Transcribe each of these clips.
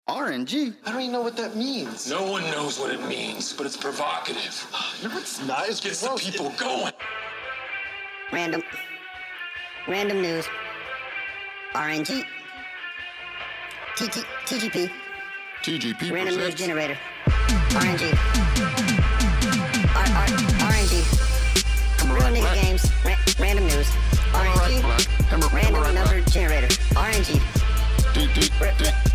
RNG? I don't even know what that means. No one knows what it means, but it's provocative. No, it's not. It's Gets the gross. people going. Random news. RNG. TGP. TGP Random news presents. generator. RNG. RNG. Real nigga games. Random news. RNG. Random number generator. RNG.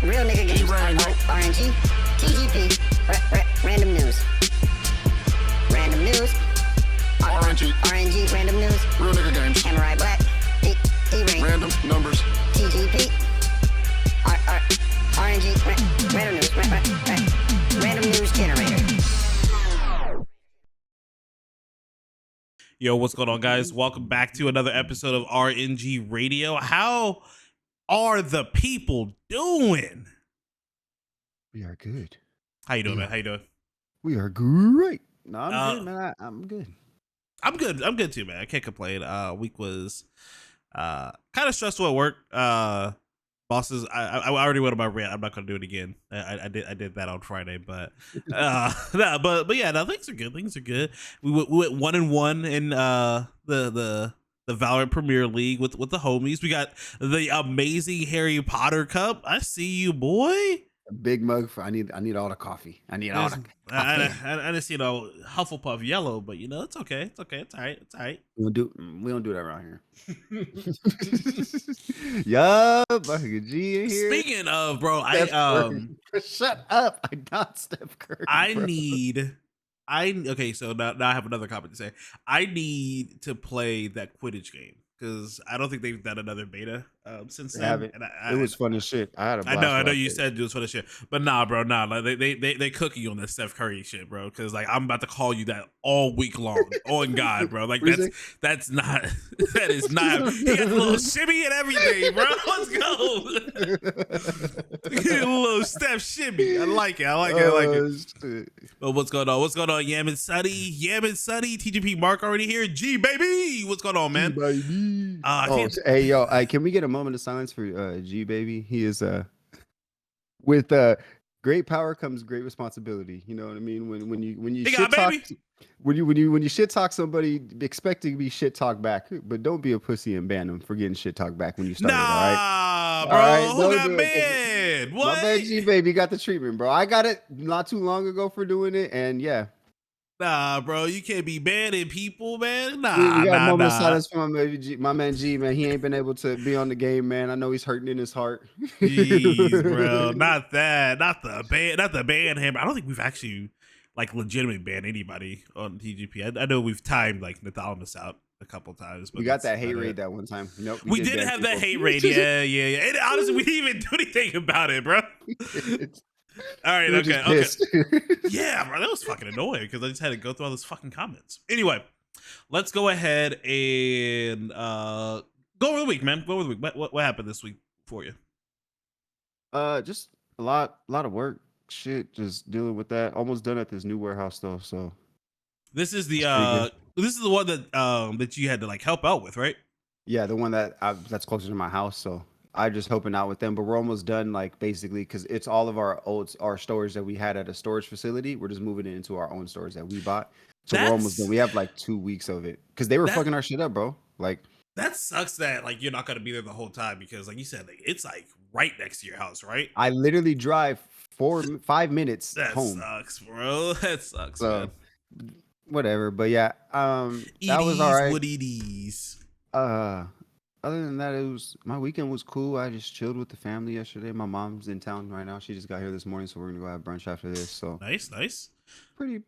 Real nigga games. RNG. TGP. Random news. Random news. RNG. Random news. Real nigga games. Samurai Black. D-Ring. Random numbers. TGP. RNG. Random news. Random news generator. Yo, what's going on, guys? Welcome back to another episode of RNG Radio. How are the people doing? We are good. How you doing, man? How you doing? We are great. No, I'm good, man. I'm good. I'm good. I'm good too, man. I can't complain. Week was kind of stressful at work. Bosses, I already went on my rant. I'm not gonna do it again. I did that on Friday, but but yeah, no, things are good. Things are good. We went 1-1 in the Valorant Premier League with the homies. We got the amazing Harry Potter Cup. I see you, boy. A big mug for I need all the coffee. I need all the coffee. I just Hufflepuff yellow, but it's okay. It's okay. It's all right. It's all right. We don't do that around here. Yup, G in here. Speaking of, bro, Shut up. I'm not Steph Curry. Okay, so now I have another comment to say. I need to play that Quidditch game because I don't think they've done another beta since They then. haven't. And It was fun as shit. I had a blast. I know with you that said it was fun as shit, but nah, bro, like, they cook you on that Steph Curry shit, bro. Because like I'm about to call you that all week long. On God, bro, like that's not that is not. He got the little shimmy and everything, bro. Let's go. A little Steph shimmy. I like it. Shit. But what's going on? What's going on, Yamin Sunny? TGP Mark already here. G baby, what's going on, man? Baby. Hey, yo, can we get a moment of silence for G baby? He is with great power comes great responsibility. You know what I mean? When you shit talk, when you shit talk somebody, expect to be shit talk back, but don't be a pussy and ban them for getting shit talk back when you start. Nah, bro. All right? Who got banned? What? My man G baby got the treatment, bro. I got it not too long ago for doing it, and yeah. Nah, bro, you can't be banning people, man. Nah, we got a moment of silence for my man G, man. He ain't been able to be on the game, man. I know he's hurting in his heart. Jeez, bro, not the ban him. I don't think we've actually like legitimately banned anybody on TGP. I know we've timed like Nathalamus out a couple times, but We got that hate raid that one time. Nope, we did have that hate raid. Yeah. And honestly, we didn't even do anything about it, bro. All right, okay. Yeah, bro, that was fucking annoying because I just had to go through all those fucking comments. Anyway, let's go ahead and go over the week, man. Go over the week. What happened this week for you? Just a lot of work. Shit, just dealing with that. Almost done at this new warehouse though. So this is the one that you had to like help out with, right? Yeah, the one that's closer to my house. So I'm just helping out with them, but we're almost done. Like basically, because it's all of our storage that we had at a storage facility. We're just moving it into our own storage that we bought. So we're almost done. We have like 2 weeks of it because they were fucking our shit up, bro. Like that sucks that like you're not gonna be there the whole time because like you said, like, it's like right next to your house, right? I literally drive 5 mintes home. That sucks, bro. That sucks, so, man. Whatever, but yeah, that was all right. What it is. Other than that, my weekend was cool. I just chilled with the family yesterday. My mom's in town right now. She just got here this morning, so we're gonna go have brunch after this. So nice. Pretty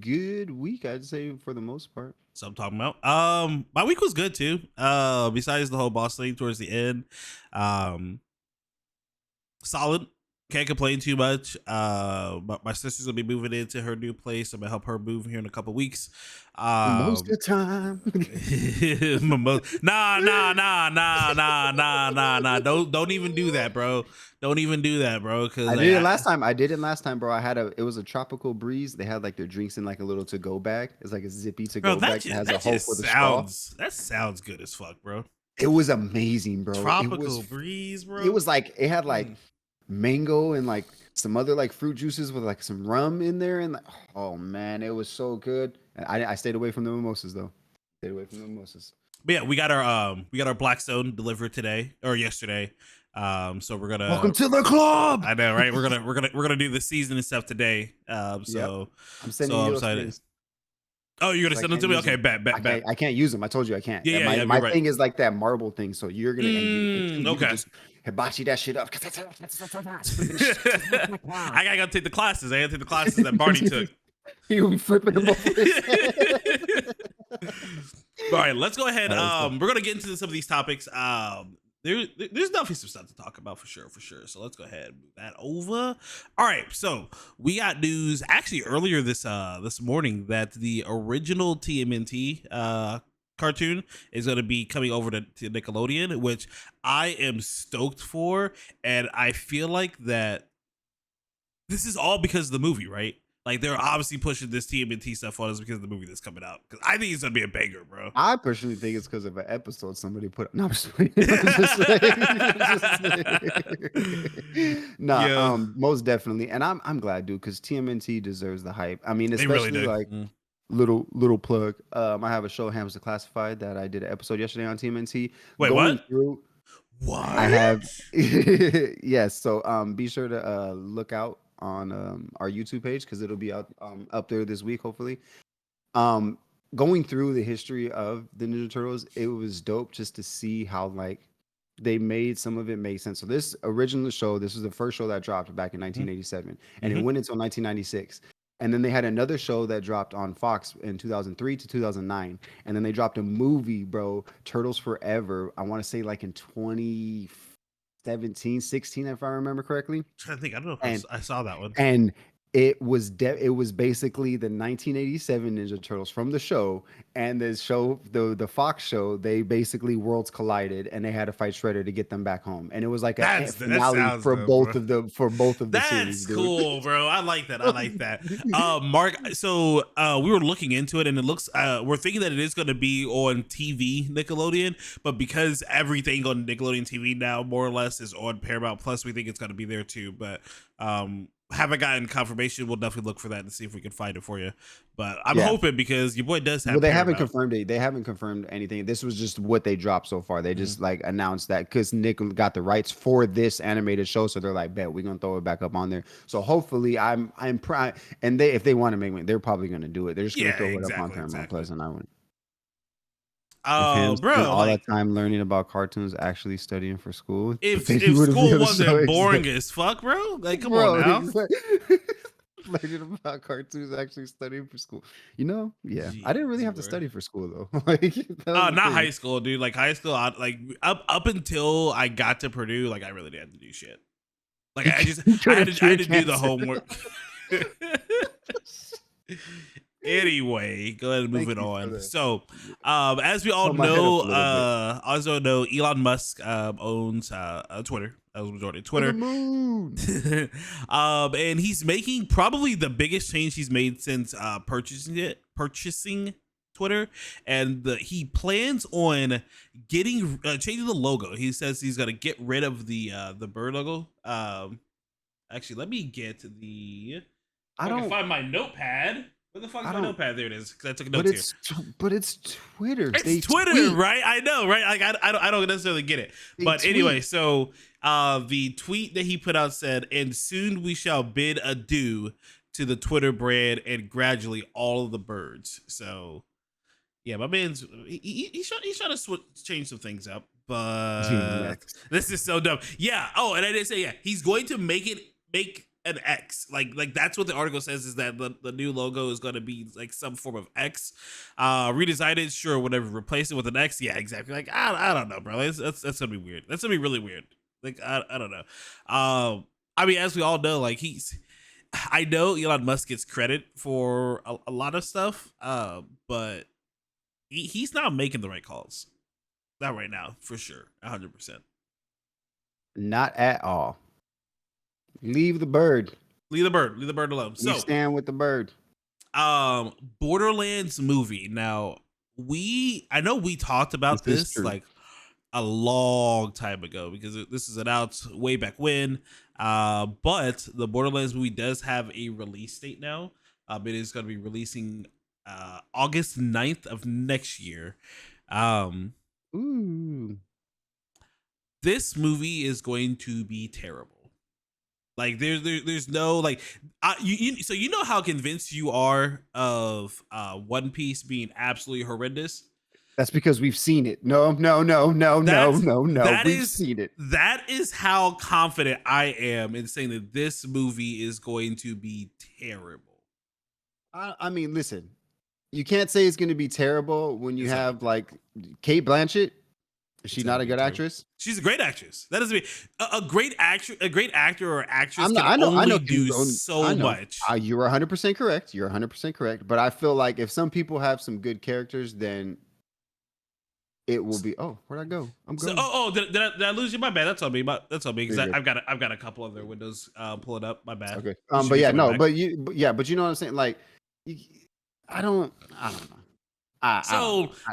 good week, I'd say, for the most part. So I'm talking about. My week was good too. Besides the whole boss thing towards the end, solid. Can't complain too much. But my sister's gonna be moving into her new place. I'm gonna help her move here in a couple weeks. Most of the time. Nah. Don't even do that, bro. Don't even do that, bro. Cause I did it last time. Bro. It was a tropical breeze. They had like their drinks in like a little to-go bag. It's like a zippy to-go bag that has a hole for the straw. That sounds good as fuck, bro. It was amazing, bro. Tropical breeze, bro. It was like it had like mango and like some other like fruit juices with like some rum in there, and like, oh man, it was so good. And I stayed away from the mimosas though. Stayed away from the mimosas. But yeah, we got our Blackstone delivered today or yesterday. So we're gonna Welcome to the club. I know, right? We're gonna do the seasoning stuff today. So I'm sending so you I'm those excited. things. Oh, you're gonna I send them can't to me? use Okay, them. bet. I can't use them. I told you I can't. Yeah, my you're my right. thing is like that marble thing. So you're gonna you okay. just hibachi that shit up. I gotta go take the classes. I gotta take the classes that Birdy took. You'll be flipping them over his head. All right, let's go ahead. Right, We're gonna get into some of these topics. There's definitely some stuff to talk about for sure. So let's go ahead and move that over. All right, so we got news actually earlier this morning that the original TMNT cartoon is going to be coming over to Nickelodeon, which I am stoked for, and I feel like that this is all because of the movie, right? Like they're obviously pushing this TMNT stuff on us because of the movie that's coming out. Because I think it's gonna be a banger, bro. I personally think it's because of an episode somebody put. No, I'm just playing. Nah, Yeah. most definitely, and I'm glad, dude, because TMNT deserves the hype. I mean, They really especially do. like little plug. I have a show, Hamster Classified, that I did an episode yesterday on TMNT. Wait, Going what? through, What? I have yes. So be sure to look out on our YouTube page because it'll be out up there this week, hopefully. Going through the history of the Ninja Turtles, it was dope just to see how like they made some of it make sense. So this original show, this was the first show that dropped back in 1987, and it went until 1996. And then they had another show that dropped on Fox in 2003 to 2009. And then they dropped a movie, bro, Turtles Forever. I want to say like in 2017, 16, if I remember correctly. I'm trying to think. I don't know if I saw that one. And it was basically the 1987 Ninja Turtles from the show, and the show, the Fox show, they basically worlds collided and they had to fight Shredder to get them back home. And it was like a finale for both of the That's series. Dude. Cool, bro. I like that. Mark, so we were looking into it, and it looks we're thinking that it is going to be on TV Nickelodeon, but because everything on Nickelodeon TV now more or less is on Paramount Plus, we think it's going to be there too. But haven't gotten confirmation. We'll definitely look for that and see if we can find it for you. But I'm hoping, because your boy does have. Well, they Paramount. haven't confirmed it. They haven't confirmed anything. This was just what they dropped so far. They just like announced that because Nick got the rights for this animated show, so they're like, "Bet we're gonna throw it back up on there." So hopefully, I'm proud. And if they want to make it, they're probably gonna do it. They're just gonna throw it up on Paramount Plus, and I wouldn't. Oh, bro! All that time learning about cartoons, actually studying for school. If school wasn't boring as fuck, bro, like come on now. Learning about cartoons, actually studying for school. You know, Jeez, I didn't really have to study for school though. Like, not high school, dude. Like high school, like up until I got to Purdue, like I really didn't have to do shit. Like I had to do the homework. Anyway, go ahead and move it on. So, as we all know, Elon Musk owns Twitter. That was majority of Twitter. And he's making probably the biggest change he's made since purchasing Twitter, and he plans on changing the logo. He says he's gonna get rid of the bird logo. Actually, let me get the. I can find my notepad. Where the fuck is my notepad? There it is. Because I took notes here. But it's Twitter. It's Twitter, right? I know, right? Like I don't necessarily get it. But anyway, so the tweet that he put out said, "And soon we shall bid adieu to the Twitter brand and gradually all of the birds." So yeah, my man's he's trying to change some things up, but this is so dumb. Yeah. Oh, and I didn't say he's going to make an X, like that's what the article says, is that the new logo is going to be like some form of X, redesign it, sure, whatever, replace it with an X, yeah, exactly. Like I don't know, bro. That's gonna be weird. That's gonna be really weird. Like I don't know. I mean, as we all know, like I know Elon Musk gets credit for a lot of stuff, but he's not making the right calls. Not right now, for sure, 100%. Not at all. Leave the bird. Leave the bird alone. So we stand with the bird. Borderlands movie. Now I know we talked about this like a long time ago, because this is announced way back when. But the Borderlands movie does have a release date now. It is going to be releasing August 9th of next year. Ooh. This movie is going to be terrible. Like there's no like so you know how convinced you are of One Piece being absolutely horrendous. That's because we've seen it. No. We've seen it. That is how confident I am in saying that this movie is going to be terrible. I mean, listen, you can't say it's going to be terrible when you have like Kate Blanchett. Is she not a good actress? She's a great actress. That doesn't mean a great actor, or actress I know do so much. You're 100% correct. You're 100% correct. But I feel like if some people have some good characters, then it will be. Oh, where'd I go? I'm going. Did I lose you? My bad. That's on me. That's on me because I've got a couple other windows pulling up. My bad. Okay. But you know what I'm saying. Like, I don't know. I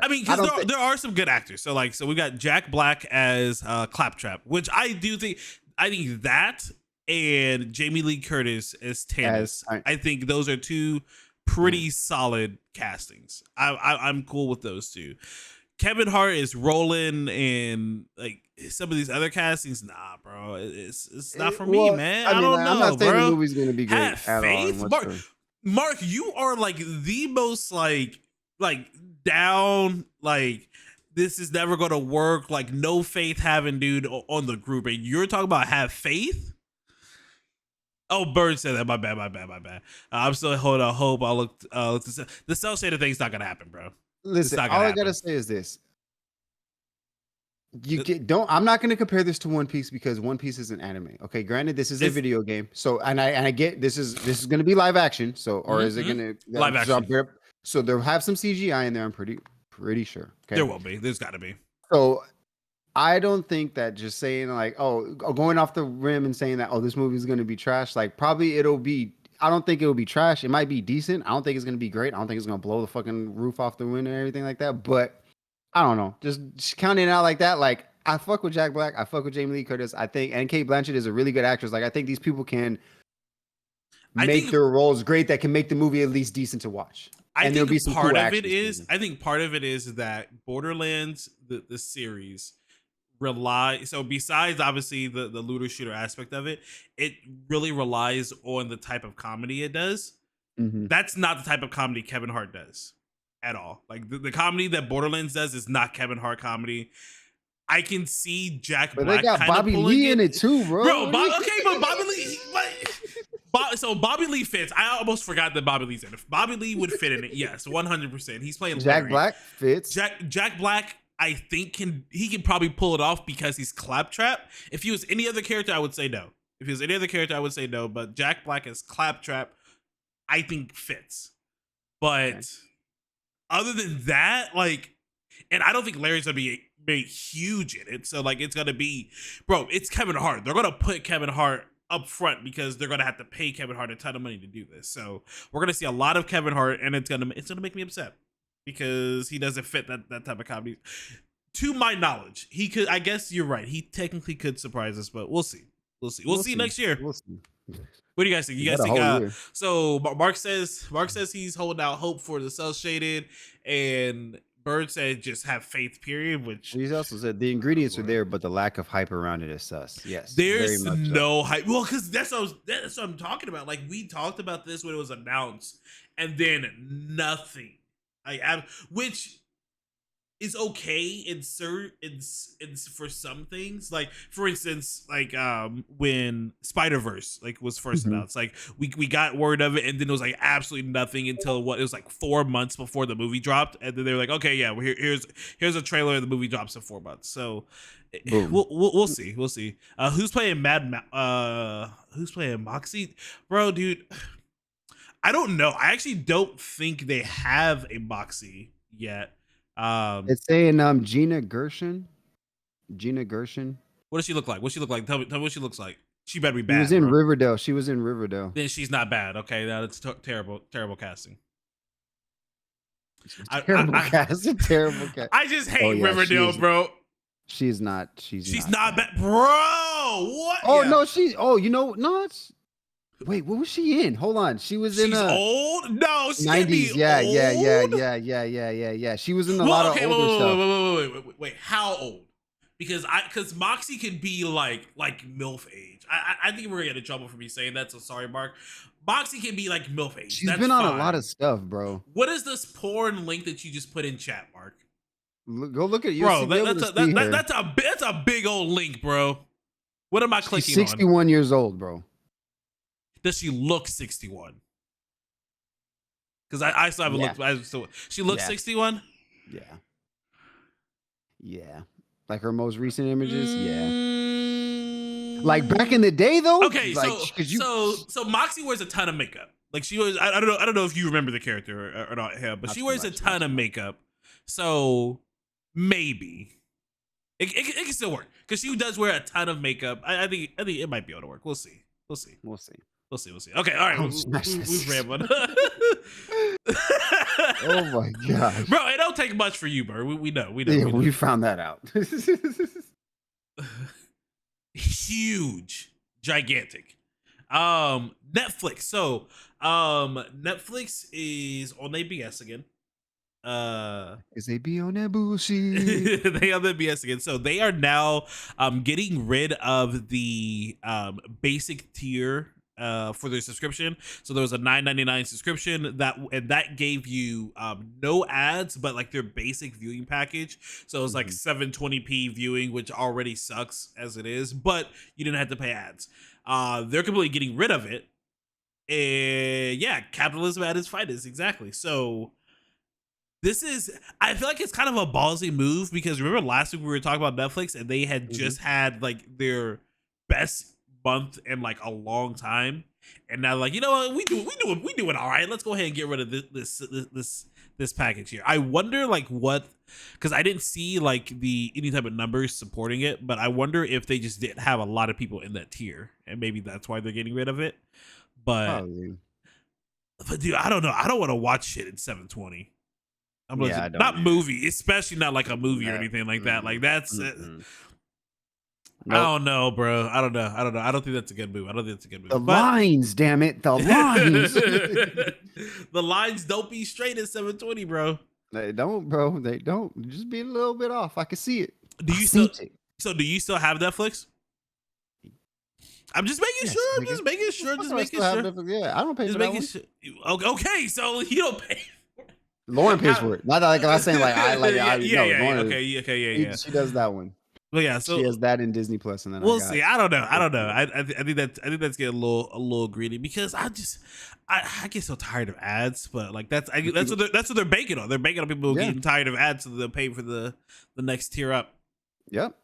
mean, because there are some good actors. So we got Jack Black as Claptrap, which I think that and Jamie Lee Curtis as Tannis. I think those are two pretty solid castings. I'm cool with those two. Kevin Hart is Roland, and like some of these other castings, nah, bro, it's not for me, man. I don't know, I'm not saying bro. the movie's gonna be great. Have faith, Mark. You are like the most like down, like this is never gonna work, like no faith having dude on the group, and you're talking about have faith. Oh, Bird said that. My bad. I'm still holding out hope. I'll look. The cell shaded thing's not gonna happen, bro. Listen, all I gotta say is this: I'm not gonna compare this to One Piece because One Piece is an anime. Okay, granted, this is a video game. So, and I get this is gonna be live action. So, or is it gonna live action? So they'll have some CGI in there. I'm pretty sure. Okay, there will be. There's got to be. So, I don't think that just saying like, going off the rim and saying that, this movie is gonna be trash. Like, probably it'll be. I don't think it will be trash. It might be decent. I don't think it's going to be great. I don't think it's going to blow the fucking roof off the window and everything like that. But I don't know. Just counting it out like that. Like, I fuck with Jack Black. I fuck with Jamie Lee Curtis. I think, and Kate Blanchett is a really good actress. Like, I think these people can make their roles great that can make the movie at least decent to watch. I think part of it is that Borderlands, the series, so besides obviously the looter shooter aspect of it really relies on the type of comedy it does. That's not the type of comedy Kevin Hart does at all. Like the comedy that Borderlands does is not Kevin Hart comedy. I can see Jack Black. But they got Bobby Lee in it too, bro. But Bobby Lee. So Bobby Lee fits. I almost forgot that Bobby Lee's in it. Bobby Lee would fit in it. Yes, 100%. He's playing Jack Black fits. Jack Black, I think can probably pull it off because he's Claptrap. If he was any other character, I would say no. But Jack Black as Claptrap, I think fits. But other than that, like, and I don't think Larry's gonna be huge in it. So like, it's gonna be, bro, it's Kevin Hart. They're gonna put Kevin Hart up front because they're gonna have to pay Kevin Hart a ton of money to do this. So we're gonna see a lot of Kevin Hart, and it's gonna make me upset. Because he doesn't fit that type of comedy. To my knowledge, he could. I guess you're right. He technically could surprise us, but we'll see. We'll see next year. We'll see. What do you guys think? You guys think? So Mark says he's holding out hope for the cell shaded, and Bird said just have faith. Period. Which he also said the ingredients are there, but the lack of hype around it is sus. Yes, there's no hype. Well, because that's what I'm talking about. Like we talked about this when it was announced, and then nothing. Which is okay for some things, like for instance, like when Spider-Verse was first announced, like we got word of it, and then it was like absolutely nothing until it was like 4 months before the movie dropped, and then they were like, okay, yeah, well, here's a trailer, and the movie drops in 4 months. So we'll see. Who's playing who's playing Moxie, bro, dude? I don't know. I actually don't think they have a Moxie yet. It's saying Gina Gershon. What does she look like? Tell me what she looks like. She better be bad. She was in Riverdale. Then she's not bad. Okay, that's terrible casting. Terrible casting. I just hate Riverdale, bro. She's not. She's not bad, bro. What? Oh Yeah. no, no. Wait, what was she in? Hold on, she was in. She's old. No, she can't be 90s. Yeah, old. yeah. She was in a lot of older stuff. Wait. How old? Because Moxie can be like MILF age. I think we're gonna get in trouble for me saying that. So sorry, Mark. Moxie can be like MILF age. She's been on a lot of stuff, bro. What is this porn link that you just put in chat, Mark? Go look at you, bro. That's a big old link, bro. What am I clicking She's 61 years old, bro. Does she look 61? Because I still haven't looked. She looks 61. Yeah. Like her most recent images, like back in the day, though. Okay, like, so Moxie wears a ton of makeup. Like she was, I don't know if you remember the character or not him, but she wears a ton of makeup. So maybe it can still work because she does wear a ton of makeup. I think it might be able to work. We'll see. Okay, all right. We've rambled. Oh my god, bro! It don't take much for you, bro. We know. Yeah, we found that out. Huge, gigantic. Netflix. So, Netflix is on ABS again. Is they be on that bullshit? They on the BS again. So they are now getting rid of the basic tier for their subscription. So there was a $9.99 subscription that gave you no ads, but like their basic viewing package. So it was like 720p viewing, which already sucks as it is, but you didn't have to pay ads. They're completely getting rid of it. And yeah, capitalism at its finest, exactly. So I feel like it's kind of a ballsy move because remember last week we were talking about Netflix and they had just had like their best month in like a long time, and now like, you know what, we doing all right. Let's go ahead and get rid of this package here. I wonder like what, because I didn't see like any type of numbers supporting it, but I wonder if they just didn't have a lot of people in that tier and maybe that's why they're getting rid of it. But dude, I don't know. I don't want to watch shit in 720. I'm not movie, especially not like a movie or anything like that. Like that's I don't know, bro. I don't know. I don't think that's a good move. The lines, damn it, the lines. The lines don't be straight at 720, bro. They don't, bro. They don't. Just be a little bit off. I can see it. Do you still have Netflix? I'm just making sure. Just making sure. Yeah, I don't pay for that one. Okay, so you don't pay. Lauren pays for it. Not like I was saying like Lauren, okay. She does that one. Well, yeah, so she has that in Disney Plus, and then we'll see. I don't know. I think that's getting a little greedy because I get so tired of ads. But like that's what they're banking on. They're banking on people getting tired of ads, so they'll pay for the next tier up. Yep.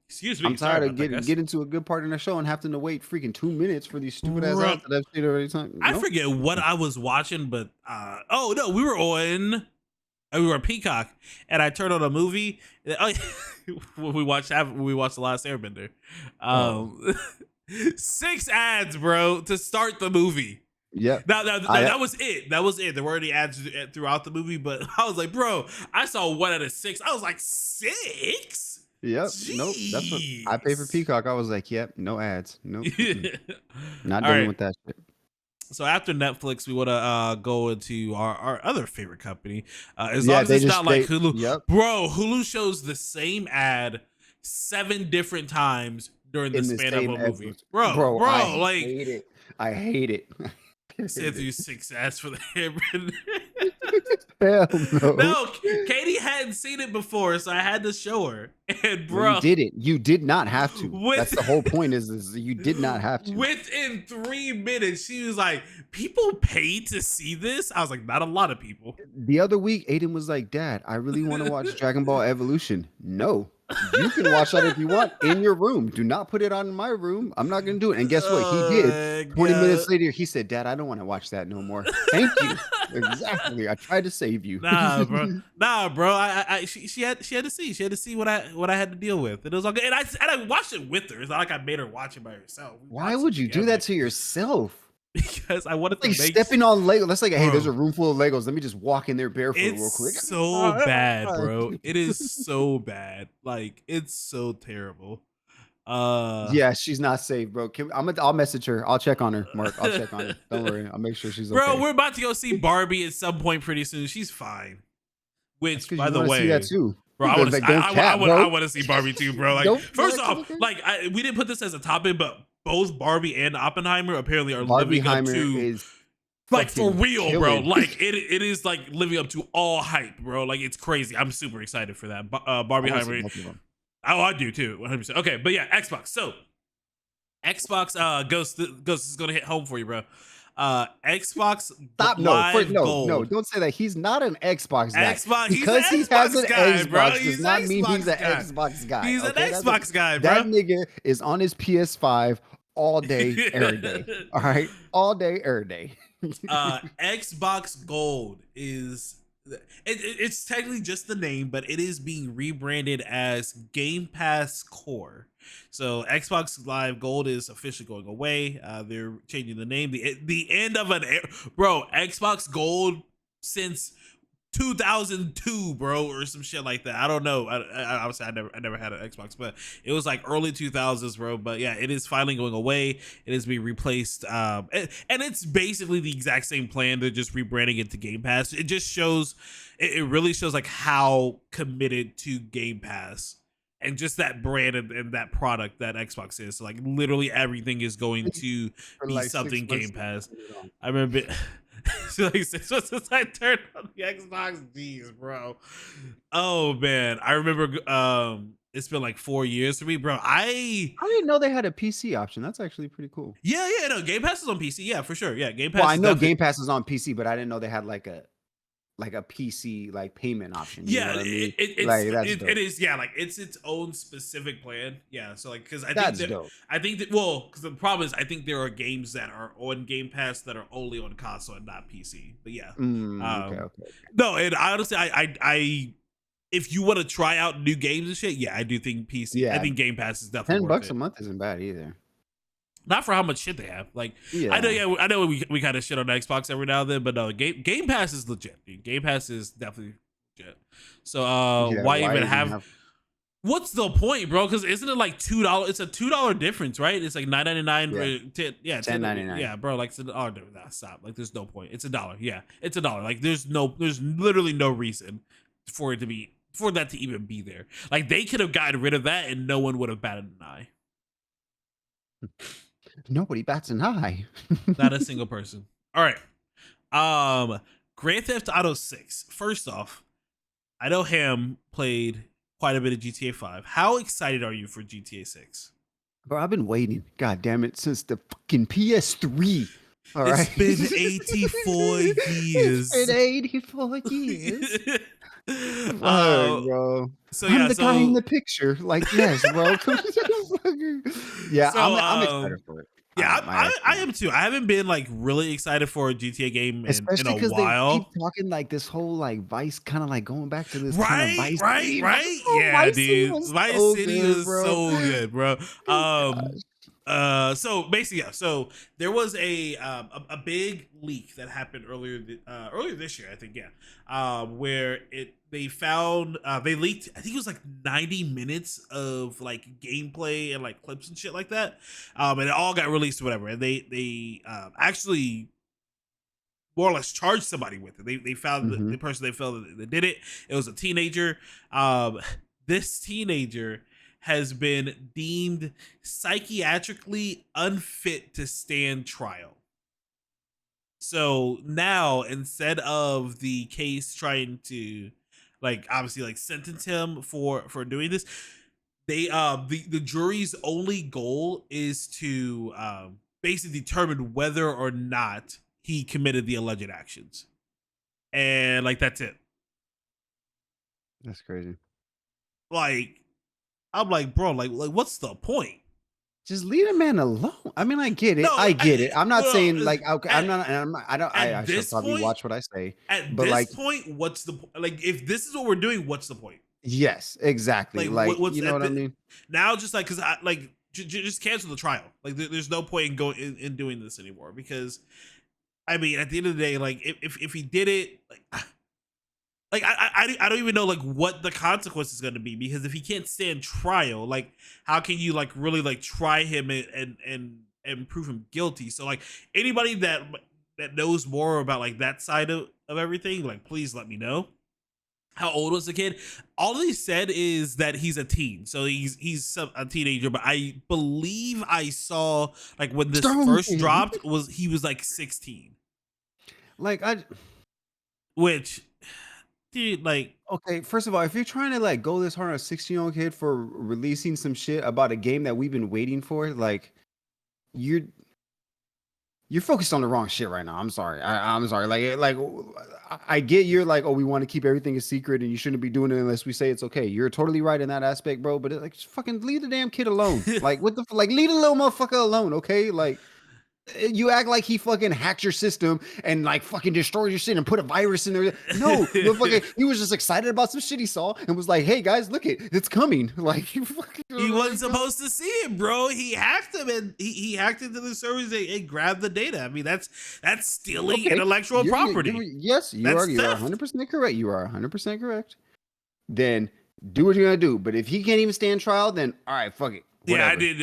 Excuse me. I'm tired of getting to a good part in the show and having to wait freaking 2 minutes for these stupid ass ads that I've seen already. I forget what I was watching, but oh no, we were on Peacock, and I turned on a movie. When we watched The Last Airbender. 6 ads, bro, to start the movie. Yeah. That was it. There weren't any ads throughout the movie, but I was like, bro, I saw 1 out of 6. I was like, 6? Yep. Jeez. Nope. That's what I pay for Peacock. I was like, yep, no ads. Nope. Not dealing with that shit. So after Netflix, we want to go into our other favorite company. As long as it's not like Hulu. Yep. Bro, Hulu shows the same ad 7 different times during the span of a movie. Bro, I hate it. Sit through 6 ads for the Airbender. Hell no. No, Katie hadn't seen it before, so I had to show her. And bro, well, you did it. You did not have to. That's the whole point. Is you did not have to. Within 3 minutes, she was like, "People paid to see this." I was like, "Not a lot of people." The other week, Aiden was like, "Dad, I really want to watch Dragon Ball Evolution." No. You can watch that if you want in your room. Do not put it on in my room. I'm not going to do it. And guess what? He did. 20 minutes later, he said, "Dad, I don't want to watch that no more." Thank you. Exactly. I tried to save you. Nah, bro. She had to see. She had to see what I had to deal with. It was all good. And I watched it with her. It's not like I made her watch it by herself. Why would you do that to yourself? because I wanted to Like make stepping on Lego. That's like, hey, there's a Bro. room full of Legos. Let me just walk in there barefoot real quick. It's so bad, bro. It is so bad. Like it's so terrible. Yeah, she's not safe, bro. I'll message her. I'll check on her, Mark. I'll check on her. Don't worry. I'll make sure she's okay. Bro, we're about to go see Barbie at some point pretty soon. She's fine. Which, by the way, see that too. Bro, I want to. Like, I want to see Barbie too, bro. Like, first off, okay. like we didn't put this as a topic, but both Barbie and Oppenheimer apparently are living up to, like, for real, bro. Like it is like living up to all hype, bro. Like it's crazy. I'm super excited for that. Barbieheimer. Oh, I do too, 100%. Okay, but yeah, Xbox. So Xbox Ghost is gonna hit home for you, bro. Xbox no, don't say that. He's not an Xbox guy. Because he has an Xbox guy, does not mean he's an Xbox guy. He's an Xbox guy, bro. That nigga is on his PS5 all day, every day. All right, all day, every day. Xbox Gold is it's technically just the name, but it is being rebranded as Game Pass Core. So Xbox Live Gold is officially going away. They're changing the name. The end of an era. Bro, Xbox Gold since 2002, bro, or some shit like that. I don't know. Obviously, I never had an Xbox, but it was like early 2000s, bro. But yeah, it is finally going away. It is being replaced, and it's basically the exact same plan. They're just rebranding it to Game Pass. It just shows, it really shows like how committed to Game Pass and just that brand and that product that Xbox is. So like literally everything is going to be like something Game Pass. I remember. So like 6 months since I turned on the Xbox. Jeez, bro. Oh man, I remember. It's been like 4 years for me, bro. I didn't know they had a PC option. That's actually pretty cool. Yeah, no, Game Pass is on PC. Yeah, for sure. Yeah, Game Pass. Well, I know Game Pass is on PC, but I didn't know they had like a PC like payment option. You know what I mean? It is. Yeah, like it's its own specific plan. Yeah, so like because I think that because the problem is I think there are games that are on Game Pass that are only on console and not PC. But yeah, okay. No, and honestly, I if you want to try out new games and shit, yeah, I do think PC. Yeah, I think Game Pass is definitely $10 a month isn't bad either. Not for how much shit they have. Like, I know we kind of shit on Xbox every now and then, but no, Game Pass is legit, dude. Game Pass is definitely legit. So why even have? What's the point, bro? Because isn't it like $2? It's a $2 difference, right? It's like $9.99 for $10.99. Yeah, bro. Like, stop. Like, there's no point. It's $1. Yeah, it's $1. Like, there's literally no reason for that to even be there. Like, they could have gotten rid of that, and no one would have batted an eye. Nobody bats an eye. Not a single person. All right. Grand Theft Auto 6. First off, I know Ham played quite a bit of GTA 5. How excited are you for GTA 6? Bro, I've been waiting. God damn it, since the fucking PS3. All right. It's been 84 years. It's been 84 years. Bro. So I'm the guy in the picture. Like, yes, bro. Yeah, so, I'm excited for it. Yeah, I am too. I haven't been like really excited for a GTA game in a while. They keep talking like this whole like Vice kind of like going back to this kind of Vice. Right. Yeah, Vice dude. Vice City is so good, bro. So basically, yeah. So there was a big leak that happened earlier this year, I think. Yeah, where they leaked. I think it was like 90 minutes of like gameplay and like clips and shit like that. And it all got released or whatever. And they actually more or less charged somebody with it. They found the person they felt that did it. It was a teenager. This teenager has been deemed psychiatrically unfit to stand trial. So now, instead of the case trying to, like, obviously, like, sentence him for doing this, they the jury's only goal is to basically determine whether or not he committed the alleged actions, and like that's it. That's crazy. Like, I'm like, bro, like what's the point? Just leave a man alone. I mean, I get it. No, I get it. I'm not saying like okay. I should probably watch what I say. At this point, what's the like? If this is what we're doing, what's the point? Yes, exactly. Like what's you know what I mean? Now, just like because just cancel the trial. Like there's no point in going in doing this anymore, because I mean, at the end of the day, like if he did it, like I don't even know like what the consequence is going to be, because if he can't stand trial, like how can you like really like try him and prove him guilty? So like anybody that knows more about like that side of everything, like please let me know. How old was the kid? All he said is that he's a teen, so he's a teenager. But I believe I saw like when this first dropped he was like 16. Like which, dude, like, okay, first of all, if you're trying to like go this hard on a 16-year-old kid for releasing some shit about a game that we've been waiting for, like you're focused on the wrong shit right now. I'm sorry. I'm sorry. Like I get you're like, oh, we want to keep everything a secret and you shouldn't be doing it unless we say it's okay. You're totally right in that aspect, bro. But like, just fucking leave the damn kid alone. Like, what the like, leave the little motherfucker alone, okay? Like, you act like he fucking hacked your system and like fucking destroyed your shit and put a virus in there. No, he was just excited about some shit he saw and was like, "Hey guys, look it's coming!" Like he wasn't supposed to see it, bro. He hacked him and he hacked into the servers and grabbed the data. I mean, that's stealing intellectual property. Yes, you are 100% correct. You are 100% correct. Then do what you're gonna do. But if he can't even stand trial, then all right, fuck it. Whatever. Yeah, I did.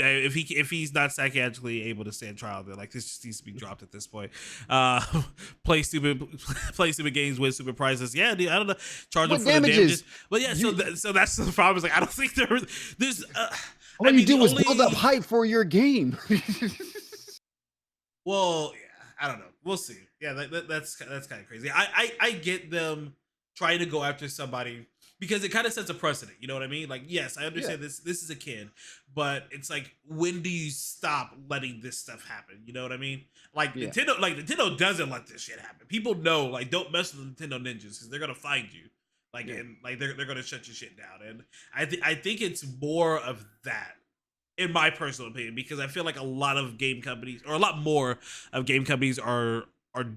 If he's not psychiatrically able to stand trial, then like this just needs to be dropped at this point. Play stupid games, win stupid prizes. Yeah, dude, I don't know. Charge him for the damages. But yeah, so that's the problem. Is like I don't think there's. All you do is build up hype for your game. Well, yeah, I don't know. We'll see. Yeah, that's kind of crazy. I get them trying to go after somebody, because it kind of sets a precedent, you know what I mean? Like, yes, I understand this is a kid, but it's like, when do you stop letting this stuff happen? You know what I mean? Like Nintendo doesn't let this shit happen. People know, like, don't mess with the Nintendo ninjas because they're gonna find you, like, and like they're gonna shut your shit down. And I think it's more of that, in my personal opinion, because I feel like a lot of game companies, or a lot more of game companies, are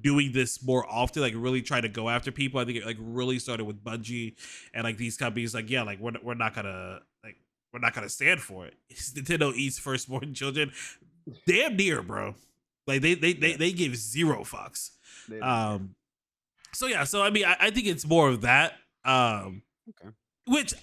doing this more often, like really trying to go after people. I think it like really started with Bungie and like these companies, like, yeah, like we're not gonna stand for it. Nintendo eats firstborn children, damn near, bro. Like they give zero fucks. So yeah, so I mean, I think it's more of that, which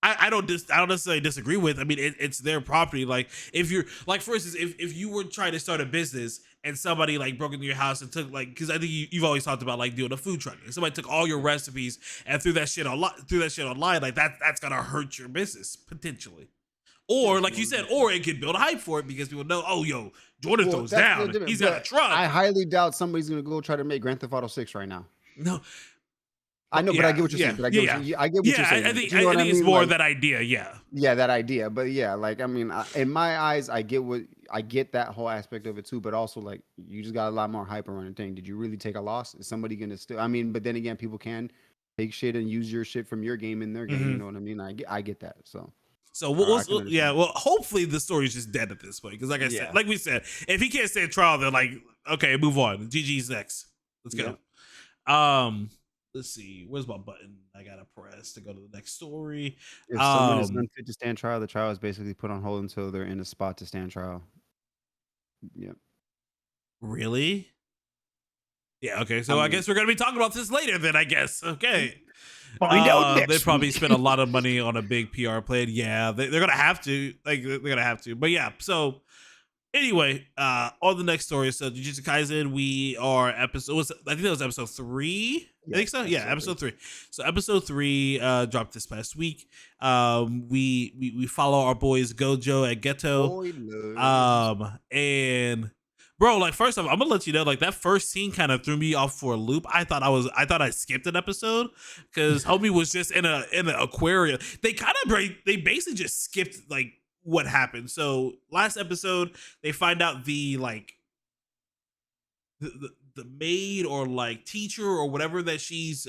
I don't necessarily disagree with. I mean, it's their property. Like, if you're like, for instance, if you were trying to start a business and somebody like broke into your house and took, like, because I think you've always talked about like doing a food truck, and somebody took all your recipes and threw that shit online, like that's gonna hurt your business potentially. Or like you said, or it could build a hype for it because people know, oh, yo, Jordan throws down. He's got a truck. I highly doubt somebody's gonna go try to make Grand Theft Auto 6 right now. No. I know, but I get what you're saying. I get what you're saying. I think it's more like, that idea. Yeah, that idea. But yeah, like, I mean, in my eyes, I get that whole aspect of it too. But also, like, you just got a lot more hype around the thing. Did you really take a loss? Is somebody gonna still? I mean, but then again, people can take shit and use your shit from your game in their game. You know what I mean? I get that. So well, hopefully the story's just dead at this point. Because like I said, like we said, if he can't stand trial, then like, okay, move on. GG's next. Let's go. Let's see. Where's my button? I gotta press to go to the next story. If someone is unfit to stand trial, the trial is basically put on hold until they're in a spot to stand trial. Yeah. Really? Yeah. Okay. So I guess we're gonna be talking about this later. Then I guess. Okay. They probably spent a lot of money on a big PR plan. Yeah, they're gonna have to. Like, they're gonna have to. But yeah. So anyway, on the next story. So Jujutsu Kaisen, we are I think that was episode 3. I think so. Yeah, episode 3. So episode 3 dropped this past week. We follow our boys Gojo and Geto. And bro, like, first off, I'm gonna let you know, like, that first scene kind of threw me off for a loop. I thought I skipped an episode because homie was just in an aquarium. They basically just skipped like what happened. So last episode, they find out the like the maid or like teacher or whatever that she's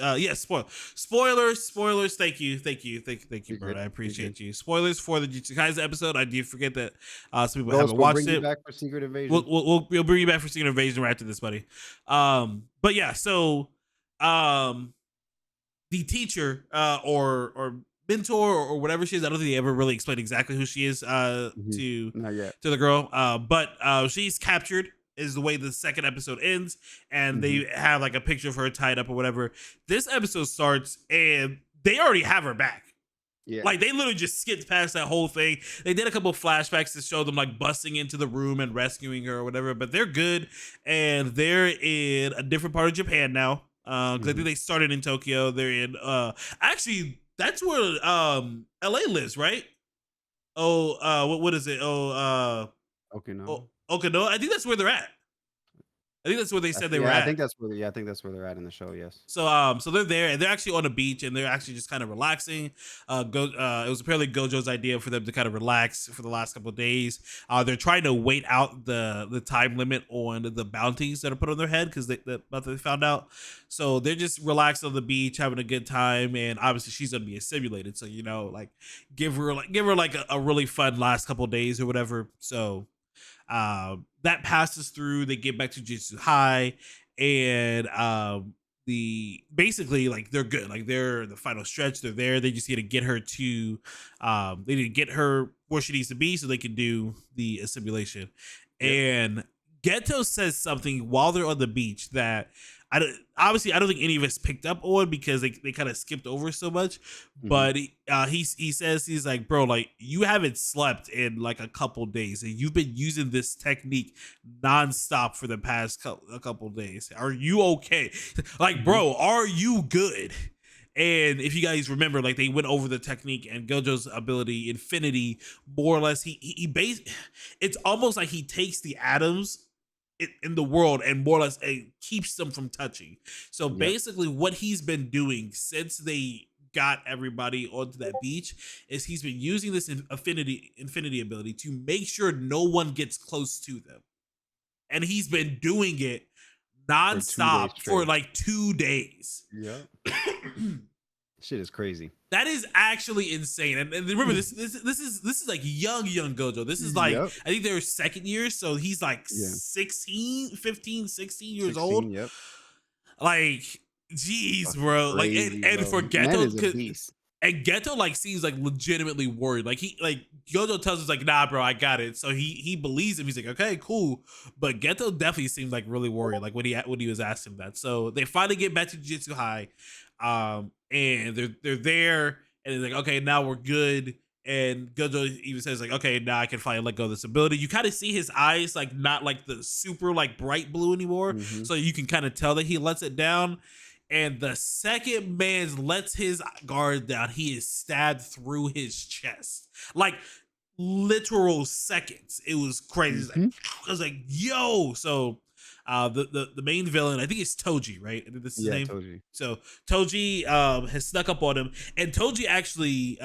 spoilers. Thank you, Bird. I appreciate you. Spoilers for the Jujutsu Kaisen episode. I do forget that some people haven't watched it. Back for Secret Invasion. We'll bring you back for Secret Invasion right after this, buddy. But yeah, so the teacher or mentor or whatever she is. I don't think they ever really explained exactly who she is Not yet. to the girl. But she's captured is the way the second episode ends, and they have like a picture of her tied up or whatever. This episode starts and they already have her back. Yeah. Like they literally just skipped past that whole thing. They did a couple of flashbacks to show them like busting into the room and rescuing her or whatever, but they're good and they're in a different part of Japan now. Because I think they started in Tokyo. They're in actually that's where LA lives, right? What is it? Okinawa. Okinawa. I think that's where they're at. I think that's where they said they were at. I think that's where they're at in the show. Yes. So they're there and they're actually on the beach and they're actually just kind of relaxing. It was apparently Gojo's idea for them to kind of relax for the last couple of days. They're trying to wait out the time limit on the bounties that are put on their head because they found out. So they're just relaxed on the beach, having a good time, and obviously she's gonna be assimilated. So like give her like a really fun last couple of days or whatever. So. That passes through. They get back to Jujutsu High, and basically like they're good. Like they're the final stretch. They're there. They just need to get her to they need to get her where she needs to be so they can do the assimilation. Yep. And Geto says something while they're on the beach that I don't think any of us picked up on because they kind of skipped over so much. But he says, he's like, bro, like you haven't slept in like a couple days and you've been using this technique nonstop for the past a couple days. Are you okay? Like, bro, are you good? And if you guys remember, like they went over the technique and Gojo's ability, Infinity, more or less, it's almost like he takes the atoms in the world and more or less keeps them from touching. So basically what he's been doing since they got everybody onto that beach is he's been using this infinity ability to make sure no one gets close to them. And he's been doing it nonstop for like 2 days. Yeah. Shit is crazy. That is actually insane. And remember, this is like young Gojo. This is like, I think they're second year, so he's like 16 years old. Yep. Like, jeez, bro. Crazy, like, and bro. for Geto, and Geto like seems like legitimately worried. Like Gojo tells us like, nah, bro, I got it. So he believes him. He's like, okay, cool. But Geto definitely seemed like really worried. Like when he was asking that. So they finally get back to Jujutsu High. And they're there and they're like, okay, now we're good. And Gojo even says like, okay, now I can finally let go of this ability. You kind of see his eyes like not like the super like bright blue anymore. So you can kind of tell that he lets it down. And the second man lets his guard down, he is stabbed through his chest. Like literal seconds. It was crazy. I was like, yo. So the main villain, I think it's Toji, right? I think this is his name. Toji. So Toji has snuck up on him, and Toji actually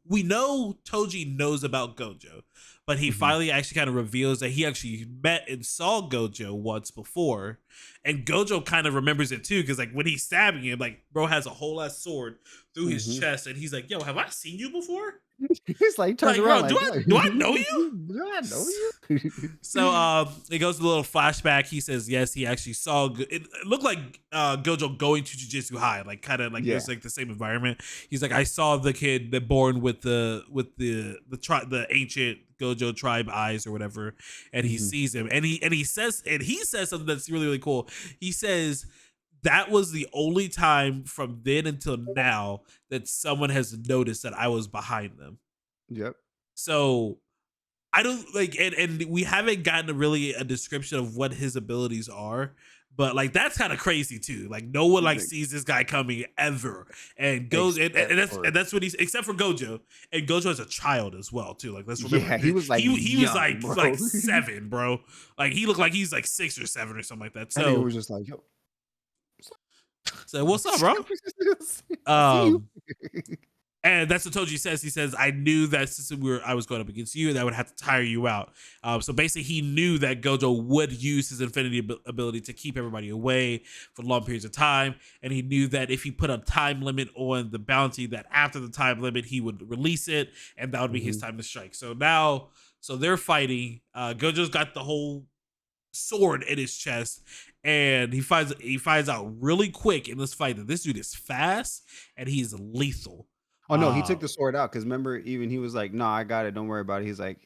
we know Toji knows about Gojo, but he finally actually kind of reveals that he actually met and saw Gojo once before, and Gojo kind of remembers it too, because like when he's stabbing him, like bro has a whole ass sword through his chest, and he's like, yo, have I seen you before? He's like, turns around, bro, do I know you? Do I know you? So it goes to a little flashback. He says yes, he actually saw it looked like Gojo going to Jujutsu High, like kind of like it's like the same environment. He's like, I saw the kid that born with the ancient Gojo tribe eyes or whatever, and he sees him, and he says something that's really, really cool. He says that was the only time from then until now that someone has noticed that I was behind them. Yep. So I don't like, and we haven't gotten really a description of what his abilities are, but like that's kind of crazy too. Like no one like sees this guy coming ever, and goes and that's what he's except for Gojo, and Gojo is a child as well too. Like let's remember, he was like he was like 7, bro. Like he looked like he's like 6 or 7 or something like that. So he was just like, yo. So what's up, bro? And that's what Toji says. He says, I knew that since I was going up against you, that I would have to tire you out. So basically, he knew that Gojo would use his infinity ability to keep everybody away for long periods of time. And he knew that if he put a time limit on the bounty, that after the time limit, he would release it. And that would be his time to strike. So now, they're fighting. Gojo's got the whole sword in his chest. And he finds out really quick in this fight that this dude is fast and he's lethal. Oh no, he took the sword out because remember, even he was like, "No, I got it. Don't worry about it." He's like,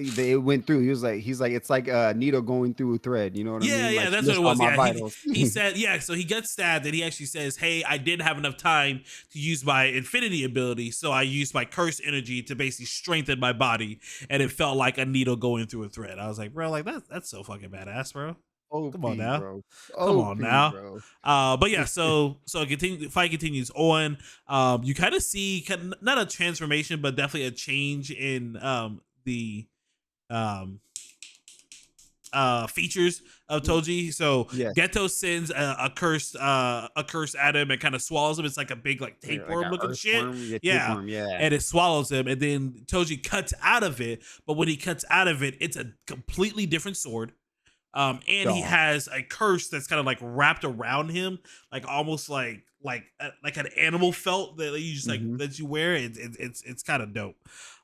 it went through. He's like, it's like a needle going through a thread. You know what I mean? Yeah, Like, that's what it missed all was. my Yeah, vitals. he said, yeah, so he gets stabbed and he actually says, hey, I didn't have enough time to use my infinity ability, so I used my curse energy to basically strengthen my body, and it felt like a needle going through a thread. I was like, bro, like that's so fucking badass, bro. Come on OP, now. bro. Come on OP, now. bro. But yeah, so the fight continues on. You kind of see not a transformation, but definitely a change in the um features of Toji. So Yes. Geto sends a curse at him and kind of swallows him. It's like a big like tapeworm looking shit. Yeah. Tapeworm, yeah. And it swallows him, and then Toji cuts out of it. But when he cuts out of it, it's a completely different sword. And he has a curse that's kind of like wrapped around him, like almost like an animal felt that you just like that you wear. It's kind of dope.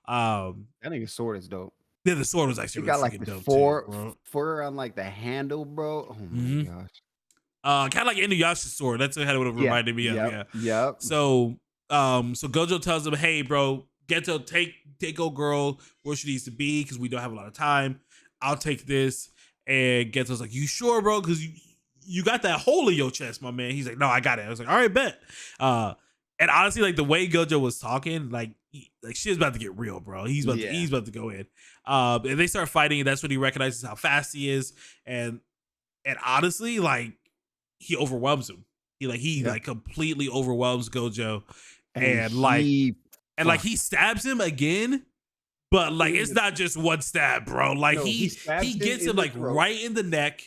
I think his sword is dope. Yeah, the sword was actually It really got like freaking the dope too, bro. fur on like the handle, bro. Oh my gosh. Kind of like Inuyasha's sword. That's kind of what it reminded me of. Yeah. Yep. So Gojo tells him, "Hey, bro, Geto, take old girl where she needs to be because we don't have a lot of time. I'll take this." And Geto's like, "You sure, bro? Because you got that hole in your chest, my man." He's like, "No, I got it." I was like, "All right, bet." And honestly, like the way Gojo was talking, like shit's about to get real, bro. He's about to go in. And they start fighting, and that's when he recognizes how fast he is, and honestly, like he overwhelms him. He completely overwhelms Gojo, and he stabs him again. But like it's not just one stab, bro. Like he gets him like right in the neck,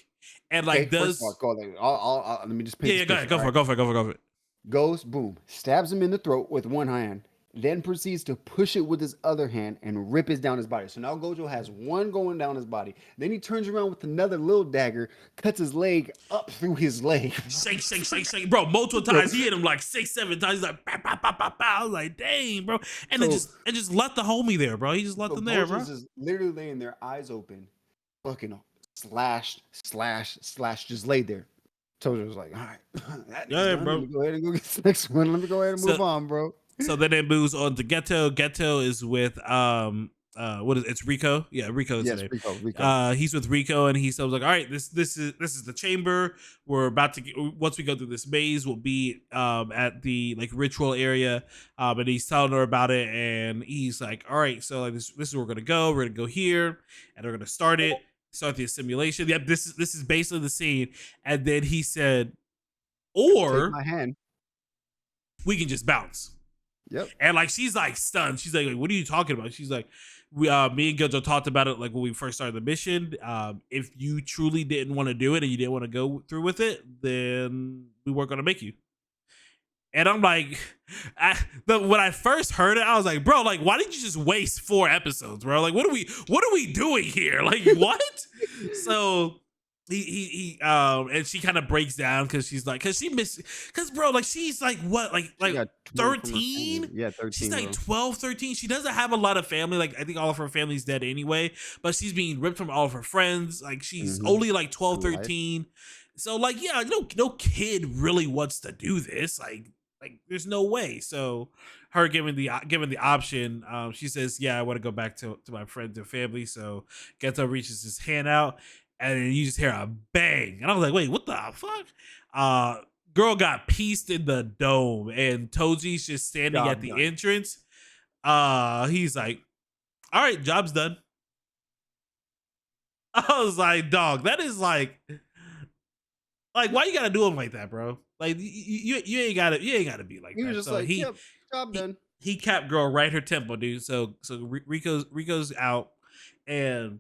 and like does. Let me just paint. Yeah, go for it. Goes boom, stabs him in the throat with one hand, then proceeds to push it with his other hand and rip it down his body. So now Gojo has one going down his body. Then he turns around with another little dagger, cuts his leg up through his leg. Shake, bro. Multiple times. He hit him like 6-7 times. He's like, pow, pow, pow, pow, pow. I was like, dang, bro. And it just left the homie there, bro. He just left him there, bro. Just literally laying there, eyes open, fucking slash, just laid there. Tojo was like, all right, bro. Let me go ahead and go get the next one. Let me go ahead and move on, bro. So then it moves on to Geto. Geto is with it's Rico. Yeah, Rico. Yes, Rico. He's with Rico, and he's like, all right, this is the chamber. We're about to once we go through this maze, we'll be at the like ritual area. And he's telling her about it, and he's like, all right, so like this is where we're gonna go. We're gonna go here, and we're gonna start the simulation. Yep, this is basically the scene. And then he said, or take my hand, we can just bounce. Yep. And like she's like stunned. She's like, what are you talking about? She's like, me and Gojo talked about it like when we first started the mission. If you truly didn't want to do it and you didn't want to go through with it, then we weren't gonna make you. And I'm like, when I first heard it, I was like, bro, like, why did you just waste 4 episodes, bro? Like, what are we doing here? Like, what? So he and she kind of breaks down because bro, like she's like what, like 13? Yeah, 13. She's like 12, 13. She doesn't have a lot of family. Like I think all of her family's dead anyway, but she's being ripped from all of her friends. Like she's only like 12, 13. So like, yeah, no kid really wants to do this. Like there's no way. So her given the option, she says, yeah, I want to go back to my friends and family. So Geto reaches his hand out, and then you just hear a bang. And I was like, wait, what the fuck? Girl got pieced in the dome, and Toji's just standing at the entrance. He's like, all right, job's done. I was like, dog, that is like why you gotta do him like that, bro? Like you ain't gotta be like that. He was just like, yep, job done. He capped girl right her temple, dude. So Rico's out, and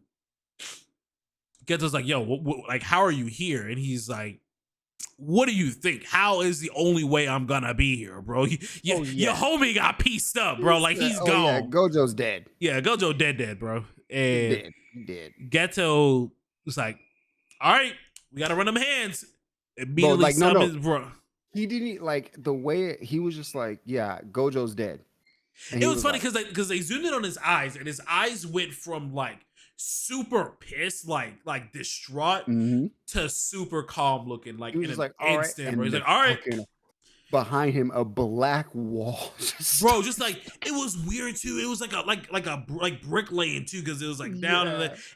Geto's like, yo, like how are you here? And he's like, what do you think? How is the only way I'm gonna be here, bro? Your homie got pieced up, bro. Like he's gone. Yeah, Gojo's dead. Yeah, Gojo dead, bro. And he dead. Geto was like, all right, we gotta run them hands. Immediately like, summons, no. bro. He didn't like the way he was just like, yeah, Gojo's dead. And it was funny because they zoomed in on his eyes, and his eyes went from like super pissed, like distraught, to super calm looking, like in an instant. Right. He's like, all right. behind him a black wall. Bro, just like it was weird too. It was like a bricklaying too, because it was like down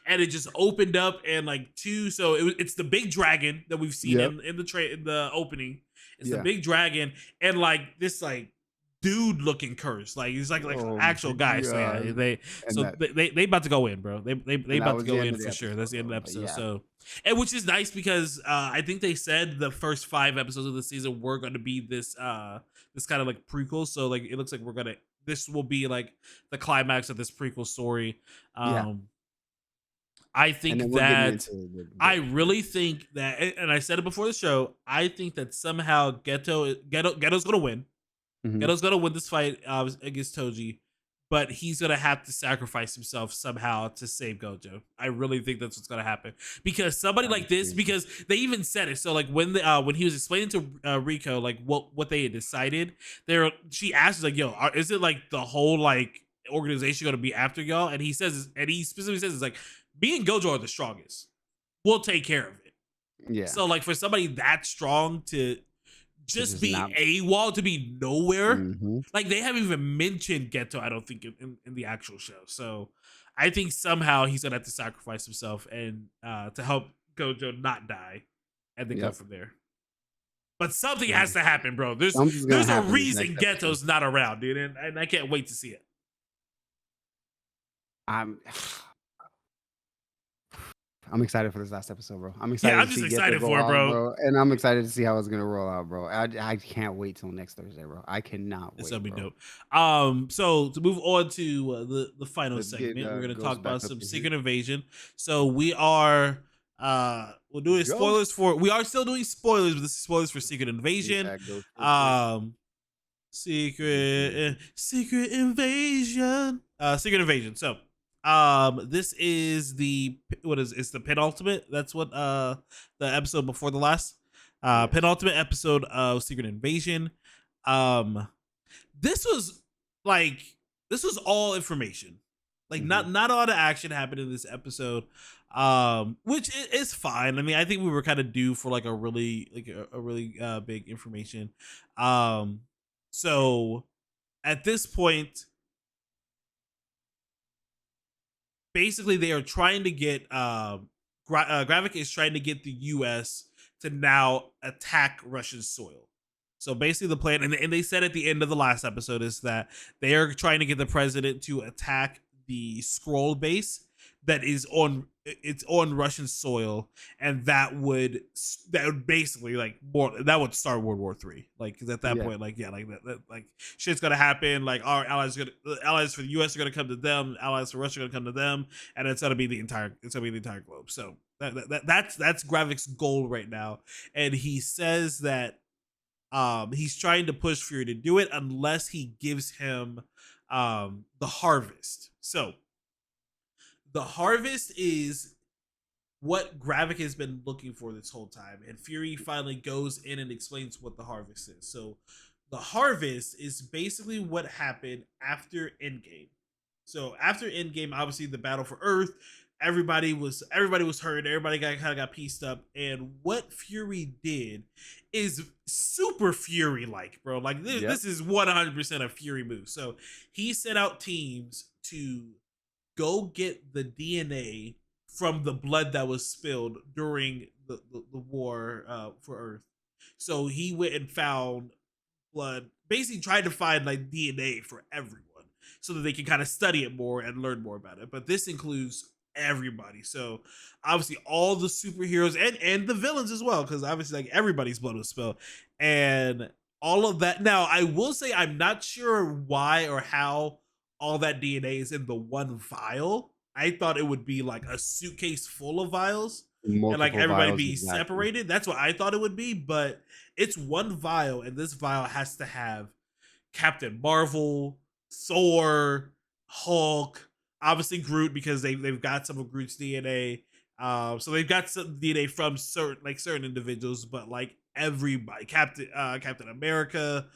and it just opened up and like two. So it's the big dragon that we've seen in the opening. It's the big dragon and like this like dude looking curse. Like he's like an actual guy. So they about to go in, bro. They about to go in for sure. That's the end of the episode. So and which is nice because I think they said the first 5 episodes of the season were going to be this this kind of like prequel. So like it looks like this will be like the climax of this prequel story. I think that I really think that, and I said it before the show, I think that somehow Ghetto's gonna win. Ghetto's gonna win this fight against Toji, but he's gonna have to sacrifice himself somehow to save Gojo. I really think that's what's gonna happen because somebody like this, because they even said it. So like when he was explaining to Rico like what they had decided, she asked like, "Yo, is it like the whole like organization gonna be after y'all?" And he says, and he specifically says, "It's like me and Gojo are the strongest. We'll take care of it." Yeah. So like for somebody that strong to just be AWOL, to be nowhere, like they haven't even mentioned Geto, I don't think in the actual show. So I think somehow he's gonna have to sacrifice himself and to help Gojo not die, and then go from there. But something has to happen, bro. There's a reason Ghetto's not around, dude, and I can't wait to see it. I'm excited for this last episode, bro. I'm excited. I'm just excited for it, bro. And I'm excited to see how it's gonna roll out, bro. I can't wait till next Thursday, bro. I cannot wait. It's gonna be dope. So to move on to the final segment, we're gonna talk about some Secret Invasion. So we are we're doing spoilers we are still doing spoilers, but this is spoilers for Secret Invasion. Secret Invasion. Secret Invasion. So this is it's the penultimate. That's what the episode before the last penultimate episode of Secret Invasion. This was all information. Like not all the action happened in this episode. Which is fine. I mean, I think we were kind of due for like a really big information. So at this point, basically they are trying to get Gravik is trying to get the US to now attack Russian soil. So basically the plan, and they said at the end of the last episode, is that they are trying to get the president to attack the Skrull base that is on Russian soil, and that would basically that would start World War III. Like, because at that point, that shit's gonna happen. Like, our allies for the US are gonna come to them, allies for Russia are gonna come to them, and it's gonna be the entire globe. So that's Gravik's goal right now, and he says that he's trying to push Fury to do it unless he gives him the harvest. So the harvest is what Gravik has been looking for this whole time, and Fury finally goes in and explains what the harvest is. So the harvest is basically what happened after Endgame. So after Endgame, obviously the battle for Earth, everybody was hurt, everybody got pieced up, and what Fury did is super Fury like, bro. Like this is 100% a Fury move. So he set out teams to go get the DNA from the blood that was spilled during the war for Earth. So he went and found blood, basically tried to find like DNA for everyone so that they can kind of study it more and learn more about it. But this includes everybody. So obviously all the superheroes and the villains as well, because obviously like everybody's blood was spilled and all of that. Now I will say I'm not sure why or how all that DNA is in the one vial. I thought it would be like a suitcase full of vials and like everybody be separated. That's what I thought it would be, but it's one vial, and this vial has to have Captain Marvel, Thor, Hulk, obviously Groot, because they've got some of Groot's DNA. So they've got some DNA from certain individuals, but like everybody, Captain America,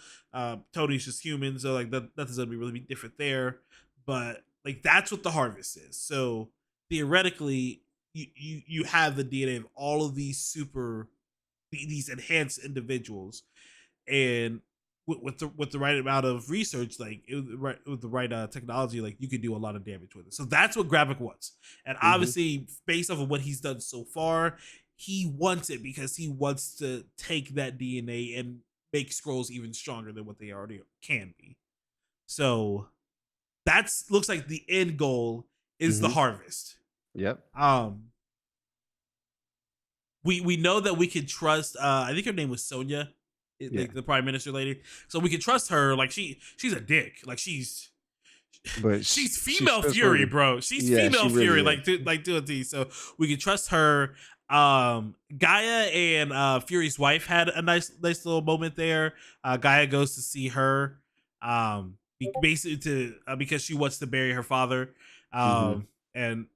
Tony's just human, so like that doesn't really be different there. But like that's what the harvest is. So theoretically, you have the DNA of all of these enhanced individuals, and with the right amount of research, like with the right technology, like you could do a lot of damage with it. So that's what Gravik wants, and obviously based off of what he's done so far, he wants it because he wants to take that DNA and make scrolls even stronger than what they already can be. So that's looks like the end goal is the harvest. Yep. We know that we can trust. I think her name was Sonia, like the prime minister lady. So we can trust her. Like she's a dick. Like she's female Fury, bro. She's female Fury. Really like to a T. So we can trust her. Gaia and Fury's wife had a nice little moment there. Gaia goes to see her, basically because she wants to bury her father. And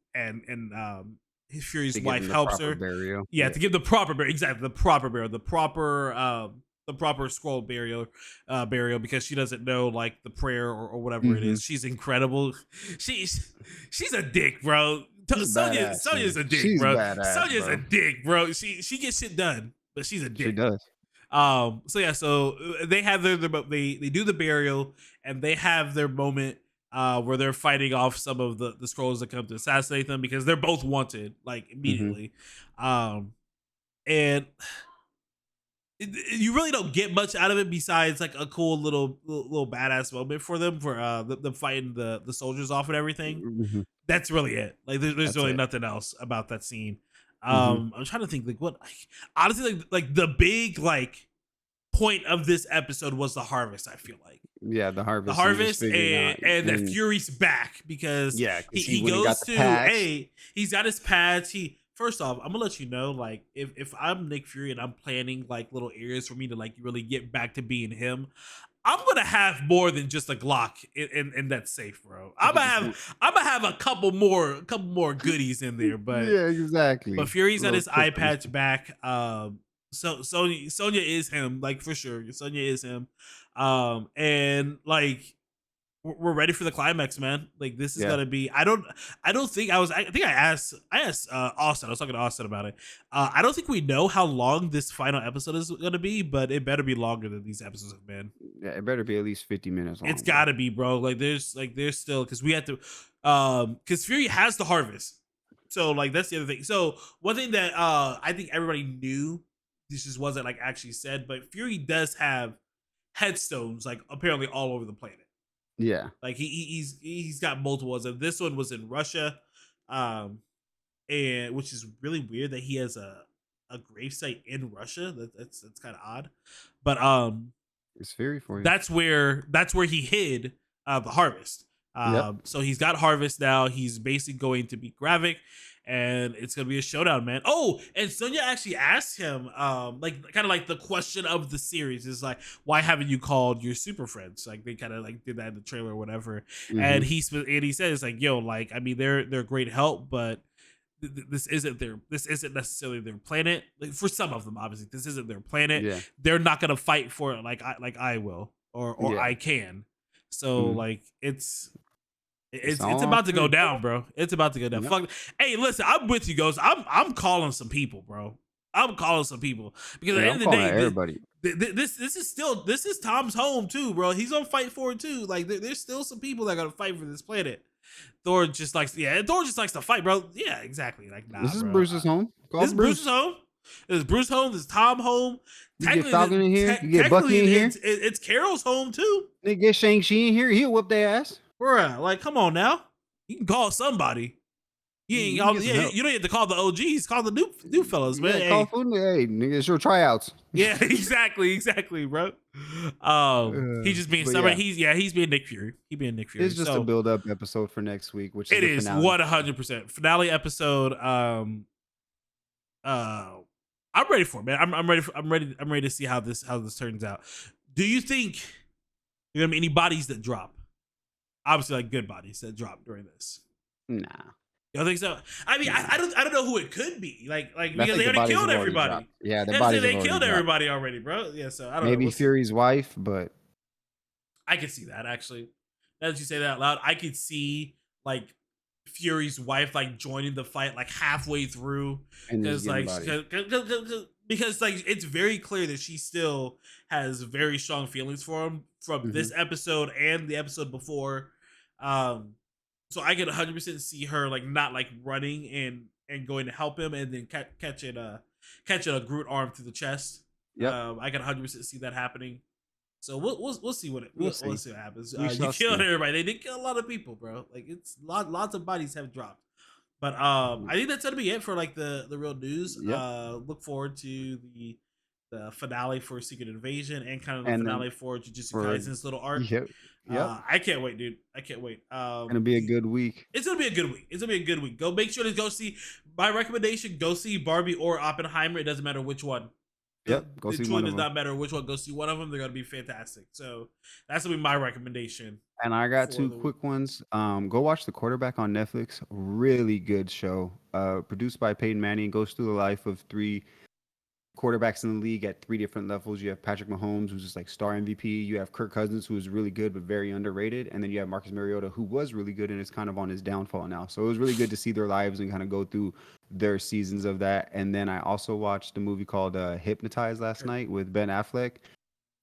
Fury's wife helps her. Burial. Yeah, to give the proper burial. Exactly, the proper burial. The proper scroll burial because she doesn't know like the prayer or whatever it is. She's incredible. She's a dick, bro. Sonya's a dick, bro. Sonya's a dick, bro. She gets shit done, but she's a dick. She does. So they have they do the burial and they have their moment where they're fighting off some of the scrolls that come to assassinate them because they're both wanted like immediately. And you really don't get much out of it besides like a cool little badass moment for them for them fighting the soldiers off and everything. That's really it. Like there's really nothing else about that scene. I'm trying to think like what honestly like the big like point of this episode was the harvest. I feel like the harvest and that Fury's back because he goes to he's got his pads. First off, I'm gonna let you know, like, if I'm Nick Fury and I'm planning like little areas for me to like really get back to being him, I'm gonna have more than just a Glock in that safe, bro. I'm gonna have a couple more goodies in there, but exactly. But Fury's got his eye patch back. So Sonya is him, like for sure. Sonya is him, and like we're ready for the climax, man. Like this is gonna be. I think I asked Austin. I was talking to Austin about it. I don't think we know how long this final episode is gonna be, but it better be longer than these episodes have been. Yeah, it better be at least 50 minutes long. It's gotta be, bro. Like there's still because we have to, because Fury has the harvest. So like that's the other thing. So one thing that I think everybody knew, this just wasn't like actually said, but Fury does have headstones like apparently all over the planet. Yeah, like he's got multiple ones, and this one was in Russia, and which is really weird that he has a gravesite in Russia. That's kind of odd, but it's Fury for you. That's where he hid the harvest. So he's got harvest now. He's basically going to be Gravik, and it's gonna be a showdown, man. Oh, and Sonya actually asked him, like kind of like the question of the series is like, why haven't you called your super friends? Like they kind of like did that in the trailer or whatever. And he says like, yo, like I mean they're great help, but this isn't necessarily their planet. Like for some of them, obviously, this isn't their planet. Yeah. They're not gonna fight for it like I will or I can. So like it's about to go down, bro. It's about to go down. Fuck. Hey, listen, I'm with you, Ghost. I'm calling some people, bro. I'm calling some people because at the end of the day, everybody. This is Tom's home too, bro. He's gonna fight for it too. Like there's still some people that are gonna fight for this planet. Thor just likes to fight, bro. Yeah, exactly. Like nah, this is bro. Bruce's home. This is Bruce's home. This is Bruce's home. This is Tom's home. You get Falcon in here. You get Bucky in here. It's Carol's home too. They get Shang-Chi in here. He'll whip their ass. Bruh, like, come on now. You can call somebody. You don't have to call the OGs. Call the new fellas, man. Call food. Hey, nigga, it's your tryouts. Yeah, exactly, bro. He's just being stubborn. He's being Nick Fury. He being Nick Fury. It's just a build-up episode for next week, which it is 100% finale episode. I'm ready for it, man. I'm ready to see how this turns out. Do you think there are gonna be any bodies that drop? Obviously, like good bodies that drop during this. Nah, you don't think so? I mean, I don't know who it could be. Like because they already killed everybody. Yeah, they killed everybody already, bro. Yeah, so I don't know. Maybe Fury's wife, but I could see that actually. Now that you say that out loud, I could see like Fury's wife like joining the fight like halfway through because like because like it's very clear that she still has very strong feelings for him from this episode and the episode before. So I can 100% see her like not like running and going to help him and then catching a Groot arm through the chest. Yeah, I can 100% see that happening. So we'll see we'll see what happens. You killed everybody. They did kill a lot of people, bro. Like it's lots of bodies have dropped. But I think that's gonna be it for like the real news. Yep. Look forward to the finale for Secret Invasion and kind of the finale for Jujutsu Kaisen's little arc. Yep. I can't wait, dude. I can't wait. Gonna be a good week. It's gonna be a good week. Go make sure to go see. My recommendation: go see Barbie or Oppenheimer. It doesn't matter which one. Yep. Go see one. It does not matter which one. Go see one of them. They're gonna be fantastic. So that's gonna be my recommendation. And I got two quick ones. Go watch The Quarterback on Netflix. Really good show. Produced by Peyton Manning. Goes through the life of 3 quarterbacks in the league at 3 different levels. You have Patrick Mahomes, who's just like star MVP. You have Kirk Cousins, who is really good but very underrated. And then you have Marcus Mariota, who was really good and is kind of on his downfall now. So it was really good to see their lives and kind of go through their seasons of that. And then I also watched a movie called Hypnotized last night with Ben Affleck.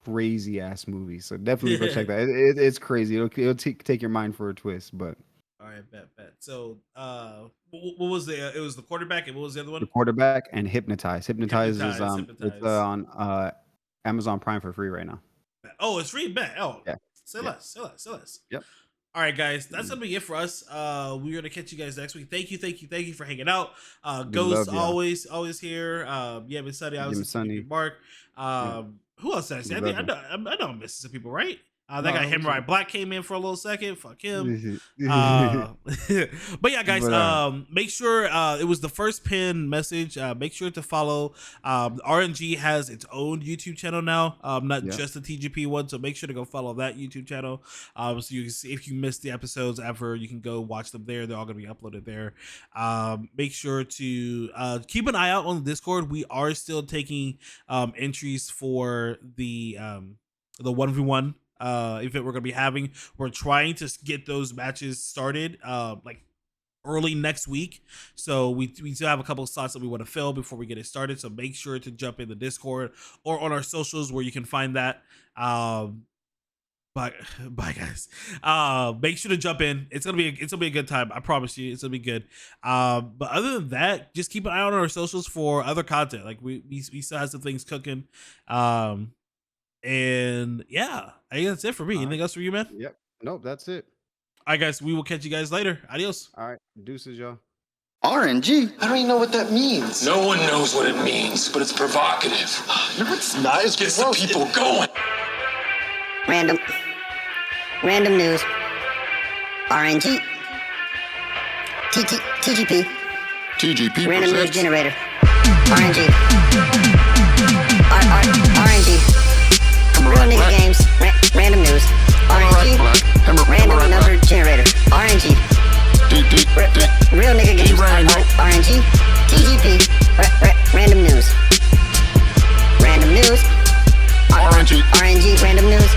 Crazy ass movie. So definitely go check that. It's crazy. It'll take your mind for a twist, but. All right, bet. So, what was it was the quarterback, and what was the other one? The Quarterback and Hypnotize. Hypnotize is it's on Amazon Prime for free right now. Oh, it's free. Bet. Oh, yeah. Say less. Yep. All right, guys, that's gonna be it for us. We're gonna catch you guys next week. Thank you for hanging out. Ghost always here. Yeah, Miss Sunny, obviously. Mark. Who else did I say? I know I'm missing some people, right? That guy Hemorrhoid Black came in for a little second. Fuck him. But yeah, guys, make sure it was the first pin message. Make sure to follow. RNG has its own YouTube channel now, not just the TGP one. So make sure to go follow that YouTube channel. So you can see if you missed the episodes ever, you can go watch them there. They're all going to be uploaded there. Make sure to keep an eye out on the Discord. We are still taking entries for the 1v1 event we're gonna be having. We're trying to get those matches started like early next week, so we still have a couple of slots that we want to fill before we get it started. So make sure to jump in the Discord or on our socials where you can find that. Bye guys. Make sure to jump in. It's gonna be a good time. I promise you, it's gonna be good. But other than that, just keep an eye on our socials for other content. Like we still have some things cooking. And yeah, I think that's it for me. Anything else for you, man? Yep. Nope, that's it. All right, guys, we will catch you guys later. Adios. All right, deuces, y'all. RNG? I don't even know what that means. No one knows what it means, but it's provocative. No, it's not. It gets the people going. Random news. RNG. TGP Random news presents generator. RNG. RNG. Real nigga games. Random news. RNG. Random number generator. RNG. Real nigga games. RNG. TGP. Random news. Random news. RNG. Random news.